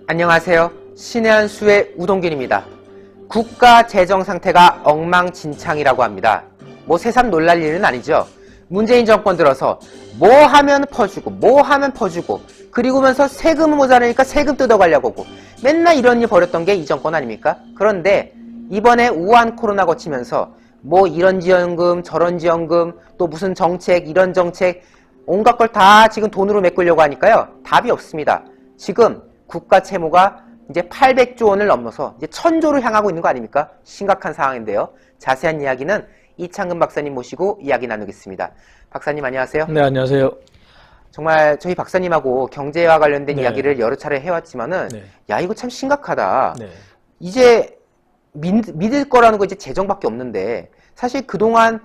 안녕하세요. 신의 한 수의 우동균입니다. 국가 재정 상태가 엉망진창이라고 합니다. 뭐 새삼 놀랄 일은 아니죠. 문재인 정권 들어서 뭐 하면 퍼주고 그리고면서 세금은 모자라니까 세금 뜯어가려고 하고 맨날 이런 일 벌였던 게 이 정권 아닙니까? 그런데 이번에 우한 코로나 거치면서 뭐 이런 지원금 저런 지원금 또 무슨 정책 이런 정책 온갖 걸 다 지금 돈으로 메꾸려고 하니까요. 답이 없습니다. 지금 국가 채무가 이제 800조 원을 넘어서 이제 1000조를 향하고 있는 거 아닙니까? 심각한 상황인데요. 자세한 이야기는 이창근 박사님 모시고 이야기 나누겠습니다. 박사님 안녕하세요. 네, 안녕하세요. 정말 저희 박사님하고 경제와 관련된 네. 이야기를 여러 차례 해왔지만은 네. 야 이거 참 심각하다. 네. 이제 믿을 거라는 거 이제 재정밖에 없는데 사실 그동안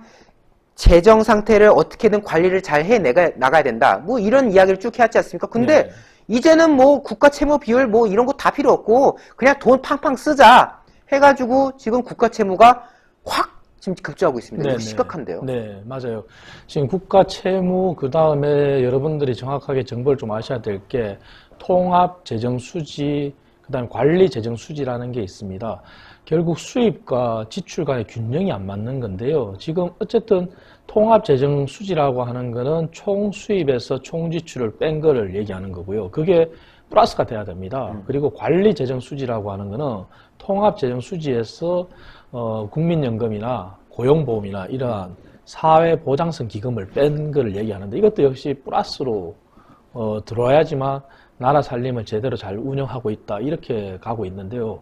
재정 상태를 어떻게든 관리를 잘 나가야 된다. 뭐 이런 이야기를 쭉 해왔지 않습니까? 근데 네. 이제는 뭐 국가 채무 비율 뭐 이런 거 다 필요 없고 그냥 돈 팡팡 쓰자 해가지고 지금 국가 채무가 확 지금 급증하고 있습니다. 이거 심각한데요. 네, 맞아요. 지금 국가 채무, 그 다음에 여러분들이 정확하게 정보를 좀 아셔야 될 게 통합 재정 수지, 그 다음에 관리 재정 수지라는 게 있습니다. 결국 수입과 지출 간의 균형이 안 맞는 건데요. 지금 어쨌든 통합 재정 수지라고 하는 거는 총 수입에서 총 지출을 뺀 거를 얘기하는 거고요. 그게 플러스가 돼야 됩니다. 그리고 관리 재정 수지라고 하는 거는 통합 재정 수지에서 국민연금이나 고용보험이나 이러한 사회보장성 기금을 뺀 거를 얘기하는데 이것도 역시 플러스로 들어와야지만 나라 살림을 제대로 잘 운영하고 있다 이렇게 가고 있는데요.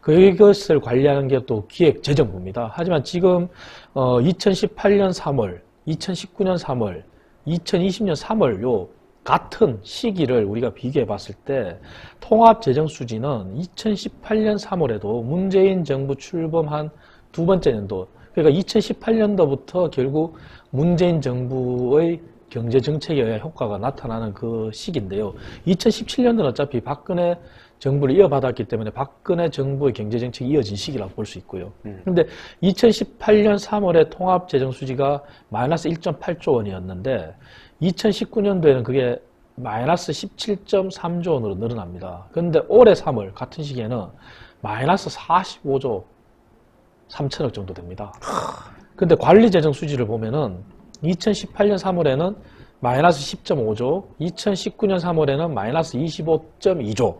그것을 관리하는 게 또 기획재정부입니다. 하지만 지금 2018년 3월, 2019년 3월, 2020년 3월 요 같은 시기를 우리가 비교해 봤을 때 통합재정수지는 2018년 3월에도 문재인 정부 출범한 두 번째 연도, 그러니까 2018년도부터 결국 문재인 정부의 경제정책에 의한 효과가 나타나는 그 시기인데요. 2017년도는 어차피 박근혜 정부를 이어받았기 때문에 박근혜 정부의 경제정책이 이어진 시기라고 볼 수 있고요. 그런데 2018년 3월에 통합재정수지가 마이너스 1.8조 원이었는데 2019년도에는 그게 마이너스 17.3조 원으로 늘어납니다. 그런데 올해 3월 같은 시기에는 마이너스 45조 3천억 정도 됩니다. 근데 관리재정 수지를 보면은 2018년 3월에는 마이너스 10.5조, 2019년 3월에는 마이너스 25.2조,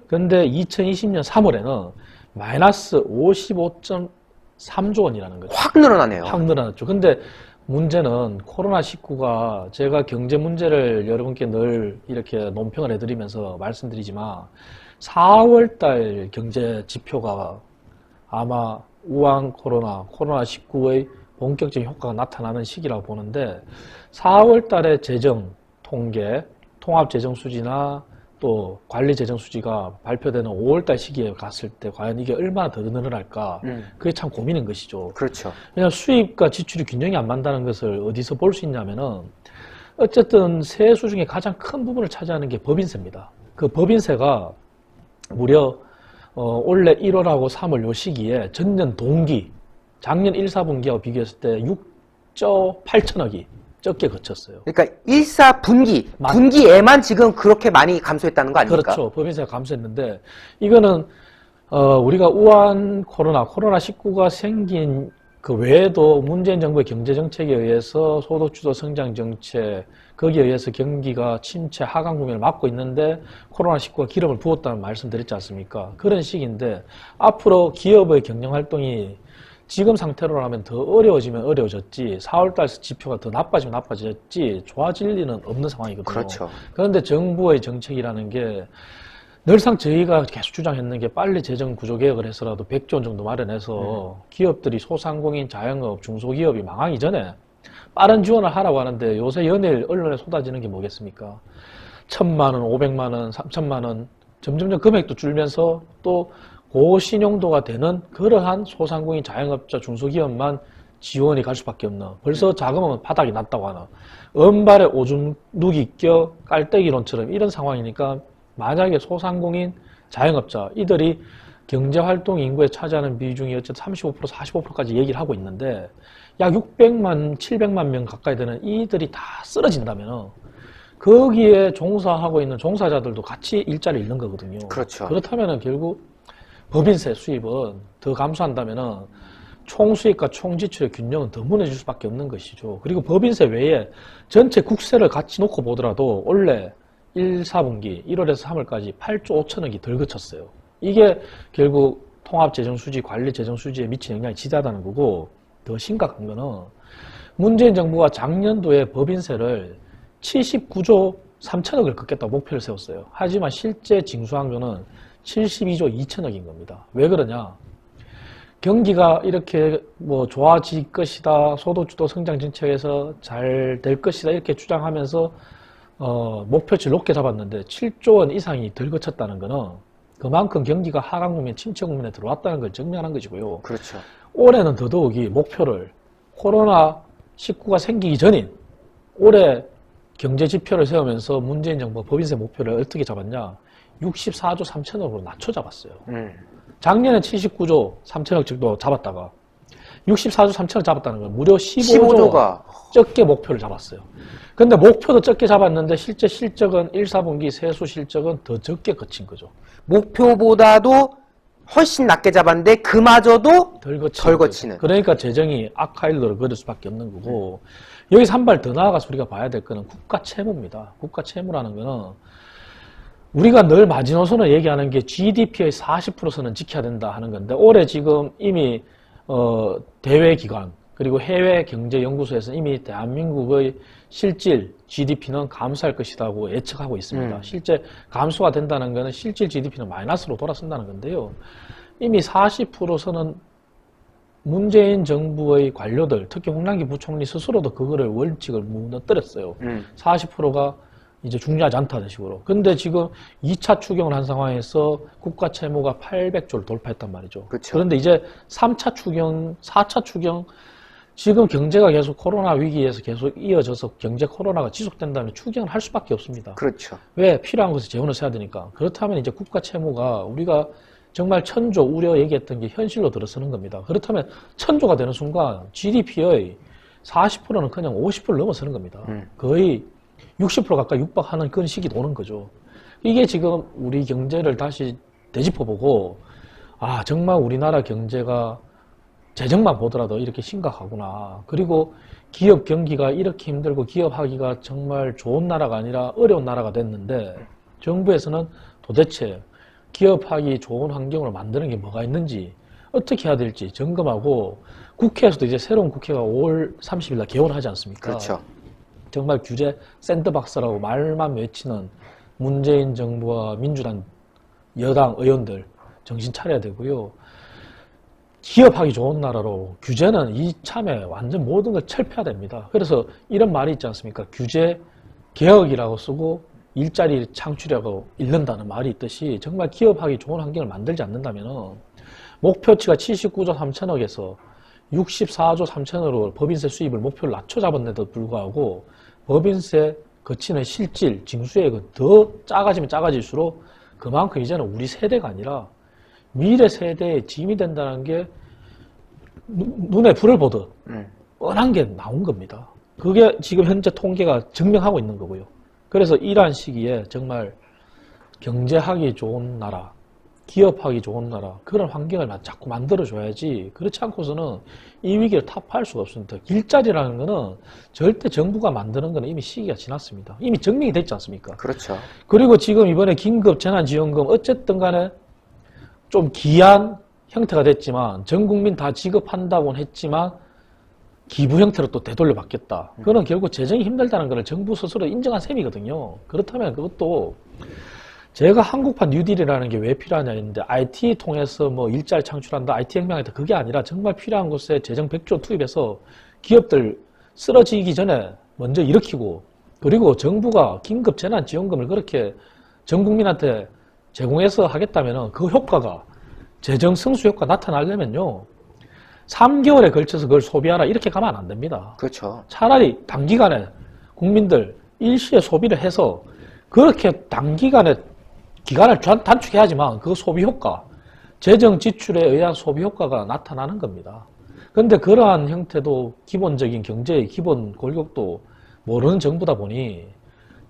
근데 2020년 3월에는 마이너스 55.3조 원이라는 거죠. 확 늘어나네요. 확 늘어났죠. 근데 문제는 코로나19가 제가 경제 문제를 여러분께 늘 이렇게 논평을 해드리면서 말씀드리지만 4월달 경제 지표가 아마 우한 코로나19의 본격적인 효과가 나타나는 시기라고 보는데 4월달에 재정 통계, 통합재정수지나 또 관리재정수지가 발표되는 5월달 시기에 갔을 때 과연 이게 얼마나 더 늘어날까 그게 참 고민인 것이죠. 그렇죠. 왜냐하면 수입과 지출이 균형이 안 맞다는 것을 어디서 볼 수 있냐면은 어쨌든 세수 중에 가장 큰 부분을 차지하는 게 법인세입니다. 그 법인세가 무려 올해 1월하고 3월 요 시기에 전년 동기 작년 1, 4분기와 비교했을 때 6조 8천억이 적게 거쳤어요. 그러니까 1, 4분기, 분기에만 지금 그렇게 많이 감소했다는 거 아닙니까? 그렇죠. 법인세가 감소했는데 이거는 우리가 우한 코로나19가 생긴 그 외에도 문재인 정부의 경제정책에 의해서 소득주도 성장정책 거기에 의해서 경기가 침체 하강 국면을 맞고 있는데 코로나19가 기름을 부었다는 말씀 드렸지 않습니까? 그런 시기인데 앞으로 기업의 경영활동이 지금 상태로라면 더 어려워지면 어려워졌지 4월달 지표가 더 나빠지면 나빠졌지 좋아질 리는 없는 상황이거든요. 그렇죠. 그런데 정부의 정책이라는 게 늘상 저희가 계속 주장했는 게 빨리 재정 구조 개혁을 해서라도 100조 원 정도 마련해서 기업들이 소상공인, 자영업, 중소기업이 망하기 전에 빠른 지원을 하라고 하는데 요새 연일 언론에 쏟아지는 게 뭐겠습니까? 1,000만 원, 500만 원, 3천만 원 점점점 금액도 줄면서 또 고신용도가 되는 그러한 소상공인, 자영업자, 중소기업만 지원이 갈 수밖에 없는 벌써 자금은 바닥이 났다고 하는 은발에 오줌 누기 껴 깔때기론처럼 이런 상황이니까 만약에 소상공인, 자영업자 이들이 경제활동 인구에 차지하는 비중이 어쨌든 35%, 45%까지 얘기를 하고 있는데 약 600만, 700만 명 가까이 되는 이들이 다 쓰러진다면 거기에 종사하고 있는 종사자들도 같이 일자리 잃는 거거든요. 그렇죠. 그렇다면은 결국 법인세 수입은 더 감소한다면은 총 수익과 총 지출의 균형은 더 무너질 수밖에 없는 것이죠. 그리고 법인세 외에 전체 국세를 같이 놓고 보더라도 올해 1, 4분기 1월에서 3월까지 8조 5천억이 덜 그쳤어요. 이게 결국 통합재정수지, 관리재정수지에 미친 영향이 지대하다는 거고, 더 심각한 거는 문재인 정부가 작년도에 법인세를 79조 3천억을 걷겠다고 목표를 세웠어요. 하지만 실제 징수한 거는 72조 2천억인 겁니다. 왜 그러냐? 경기가 이렇게 뭐 좋아질 것이다, 소도주도 성장 정책에서 잘 될 것이다 이렇게 주장하면서 목표치를 높게 잡았는데 7조 원 이상이 덜 거쳤다는 거는 그만큼 경기가 하강 국면, 침체 국면에 들어왔다는 걸 증명하는 것이고요. 그렇죠. 올해는 더더욱이 목표를 코로나19가 생기기 전인 올해 경제 지표를 세우면서 문재인 정부가 법인세 목표를 어떻게 잡았냐? 64조 3천억으로 낮춰 잡았어요. 작년에 79조 3천억 정도 잡았다가 64조 3천억 잡았다는 건 무려 15조가 적게 목표를 잡았어요. 근데 목표도 적게 잡았는데 실제 실적은 1, 4분기 세수 실적은 더 적게 거친 거죠. 목표보다도 훨씬 낮게 잡았는데 그마저도 덜 거치는. 거치는. 그러니까 재정이 악화일로를 걸을 수밖에 없는 거고, 여기서 한 발 더 나아가서 우리가 봐야 될 거는 국가 채무입니다. 국가 채무라는 거는 우리가 늘 마지노선을 얘기하는 게 GDP의 40%는 지켜야 된다 하는 건데, 올해 지금 이미 대외 기관 그리고 해외 경제 연구소에서 이미 대한민국의 실질 GDP는 감소할 것이라고 예측하고 있습니다. 실제 감소가 된다는 것은 실질 GDP는 마이너스로 돌아선다는 건데요. 이미 40%선은 문재인 정부의 관료들, 특히 홍남기 부총리 스스로도 그거를 원칙을 무너뜨렸어요. 40%가 이제 중요하지 않다는 식으로. 근데 지금 2차 추경을 한 상황에서 국가 채무가 800조를 돌파했단 말이죠. 그쵸. 그런데 이제 3차 추경, 4차 추경, 지금 경제가 계속 코로나 위기에서 계속 이어져서 경제 코로나가 지속된다면 추경을 할 수밖에 없습니다. 그렇죠. 왜? 필요한 것에 재원을 써야 되니까. 그렇다면 이제 국가 채무가 우리가 정말 1000조 우려 얘기했던 게 현실로 들어서는 겁니다. 그렇다면 1000조가 되는 순간 GDP의 40%는 그냥 50%를 넘어서는 겁니다. 거의 60% 가까이 육박하는 그런 시기도 오는 거죠. 이게 지금 우리 경제를 다시 되짚어보고, 아, 정말 우리나라 경제가 재정만 보더라도 이렇게 심각하구나. 그리고 기업 경기가 이렇게 힘들고 기업하기가 정말 좋은 나라가 아니라 어려운 나라가 됐는데, 정부에서는 도대체 기업하기 좋은 환경을 만드는 게 뭐가 있는지, 어떻게 해야 될지 점검하고, 국회에서도 이제 새로운 국회가 5월 30일 날 개원을 하지 않습니까? 그렇죠. 정말 규제 샌드박스라고 말만 외치는 문재인 정부와 민주당 여당 의원들 정신 차려야 되고요. 기업하기 좋은 나라로 규제는 이참에 완전 모든 걸 철폐해야 됩니다. 그래서 이런 말이 있지 않습니까? 규제 개혁이라고 쓰고 일자리 창출이라고 읽는다는 말이 있듯이 정말 기업하기 좋은 환경을 만들지 않는다면 목표치가 79조 3천억에서 64조 3천억으로 법인세 수입을 목표를 낮춰 잡았는데도 불구하고 법인세 거치는 실질 징수액은 더 작아지면 작아질수록 그만큼 이제는 우리 세대가 아니라 미래 세대의 짐이 된다는 게 눈에 불을 보듯 뻔한 게 나온 겁니다. 그게 지금 현재 통계가 증명하고 있는 거고요. 그래서 이러한 시기에 정말 경제하기 좋은 나라, 기업하기 좋은 나라, 그런 환경을 자꾸 만들어줘야지, 그렇지 않고서는 이 위기를 타파할 수가 없습니다. 일자리라는 거는 절대 정부가 만드는 거는 이미 시기가 지났습니다. 이미 증명이 됐지 않습니까? 그렇죠. 그리고 지금 이번에 긴급 재난지원금 어쨌든 간에 좀 기한 형태가 됐지만 전 국민 다 지급한다고는 했지만 기부 형태로 또 되돌려 받겠다. 그거는 결국 재정이 힘들다는 것을 정부 스스로 인정한 셈이거든요. 그렇다면 그것도 제가 한국판 뉴딜이라는 게 왜 필요하냐 했는데 IT 통해서 뭐 일자리 창출한다, IT 혁명한다, 그게 아니라 정말 필요한 곳에 재정 100조 투입해서 기업들 쓰러지기 전에 먼저 일으키고, 그리고 정부가 긴급 재난지원금을 그렇게 전 국민한테 제공해서 하겠다면 그 효과가 재정 승수 효과 나타나려면요 3개월에 걸쳐서 그걸 소비하라 이렇게 가면 안 됩니다. 그렇죠. 차라리 단기간에 국민들 일시에 소비를 해서 그렇게 단기간에 기간을 단축해야지만 그 소비 효과, 재정 지출에 의한 소비 효과가 나타나는 겁니다. 그런데 그러한 형태도 기본적인 경제의 기본 골격도 모르는 정부다 보니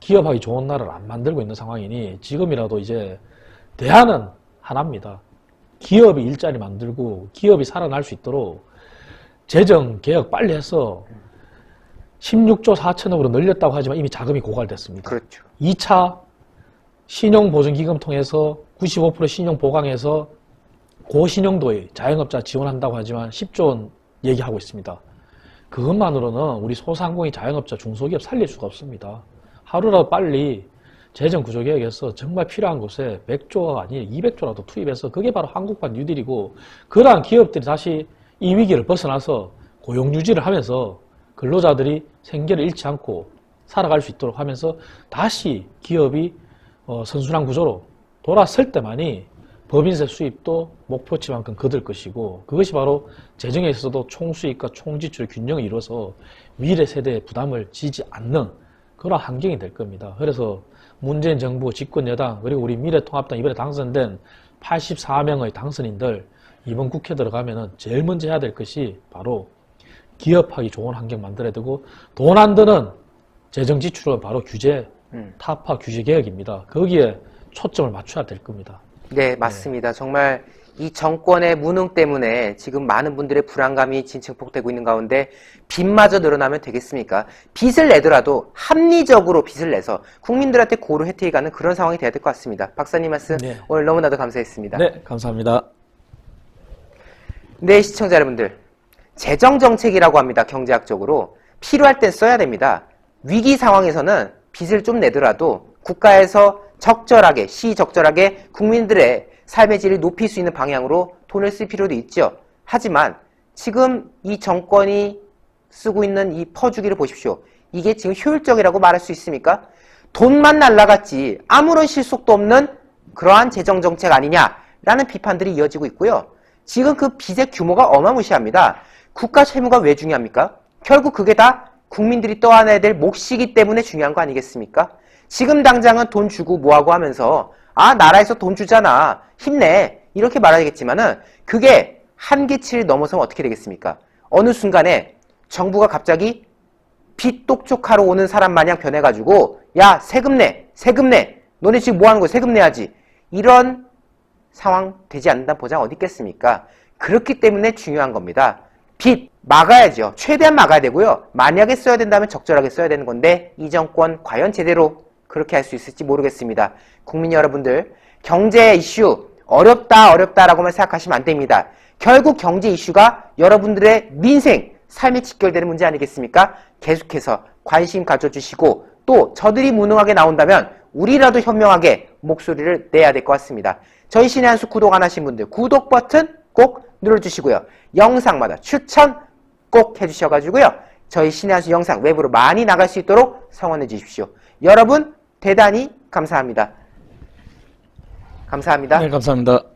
기업하기 좋은 나라를 안 만들고 있는 상황이니 지금이라도 이제 대안은 하나입니다. 기업이 일자리 만들고 기업이 살아날 수 있도록 재정 개혁 빨리 해서 16조 4천억으로 늘렸다고 하지만 이미 자금이 고갈됐습니다. 그렇죠. 2차 신용보증기금 통해서 95% 신용 보강해서 고신용도의 자영업자 지원한다고 하지만 10조 원 얘기하고 있습니다. 그것만으로는 우리 소상공인 자영업자 중소기업 살릴 수가 없습니다. 하루라도 빨리 재정구조개혁에서 정말 필요한 곳에 100조가 아니라 200조라도 투입해서 그게 바로 한국판 뉴딜이고 그러한 기업들이 다시 이 위기를 벗어나서 고용유지를 하면서 근로자들이 생계를 잃지 않고 살아갈 수 있도록 하면서 다시 기업이 선순환 구조로 돌아설 때만이 법인세 수입도 목표치만큼 거둘 것이고 그것이 바로 재정에 있어서도 총수익과 총지출의 균형을 이루어서 미래 세대의 부담을 지지 않는 그런 환경이 될 겁니다. 그래서 문재인 정부 집권 여당 그리고 우리 미래통합당 이번에 당선된 84명의 당선인들 이번 국회 들어가면은 제일 먼저 해야 될 것이 바로 기업하기 좋은 환경 만들어야 되고 돈 안 드는 재정 지출은 바로 규제 타파 규제 개혁입니다. 거기에 초점을 맞춰야 될 겁니다. 네, 맞습니다. 정말 이 정권의 무능 때문에 지금 많은 분들의 불안감이 진층폭되고 있는 가운데 빚마저 늘어나면 되겠습니까? 빚을 내더라도 합리적으로 빚을 내서 국민들한테 고루 혜택이 가는 그런 상황이 돼야 될 것 같습니다. 박사님 말씀 네. 오늘 너무나도 감사했습니다. 네, 감사합니다. 네, 시청자 여러분들. 재정정책이라고 합니다. 경제학적으로. 필요할 땐 써야 됩니다. 위기 상황에서는 빚을 좀 내더라도 국가에서 적절하게, 시적절하게 국민들의 삶의 질을 높일 수 있는 방향으로 돈을 쓸 필요도 있죠. 하지만 지금 이 정권이 쓰고 있는 이 퍼주기를 보십시오. 이게 지금 효율적이라고 말할 수 있습니까? 돈만 날라갔지 아무런 실속도 없는 그러한 재정정책 아니냐라는 비판들이 이어지고 있고요. 지금 그 빚의 규모가 어마무시합니다. 국가 채무가 왜 중요합니까? 결국 그게 다 국민들이 떠안아야 될 몫이기 때문에 중요한 거 아니겠습니까? 지금 당장은 돈 주고 뭐하고 하면서 아 나라에서 돈 주잖아 힘내 이렇게 말하겠지만은 그게 한계치를 넘어서면 어떻게 되겠습니까? 어느 순간에 정부가 갑자기 빚 똑똑하러 오는 사람 마냥 변해가지고 야 세금 내 너네 지금 뭐하는 거야 세금 내야지 이런 상황 되지 않는다는 보장 어디 있겠습니까? 그렇기 때문에 중요한 겁니다. 빚 막아야죠. 최대한 막아야 되고요. 만약에 써야 된다면 적절하게 써야 되는 건데 이 정권 과연 제대로 그렇게 할 수 있을지 모르겠습니다. 국민 여러분들 경제 이슈 어렵다라고만 생각하시면 안 됩니다. 결국 경제 이슈가 여러분들의 민생, 삶에 직결되는 문제 아니겠습니까? 계속해서 관심 가져주시고 또 저들이 무능하게 나온다면 우리라도 현명하게 목소리를 내야 될 것 같습니다. 저희 신의 한 수 구독 안 하신 분들 구독 버튼 꼭 눌러주시고요. 영상마다 추천 꼭 해주셔가지고요. 저희 신의 한 수 영상 외부로 많이 나갈 수 있도록 성원해 주십시오. 여러분 대단히 감사합니다. 감사합니다. 네, 감사합니다.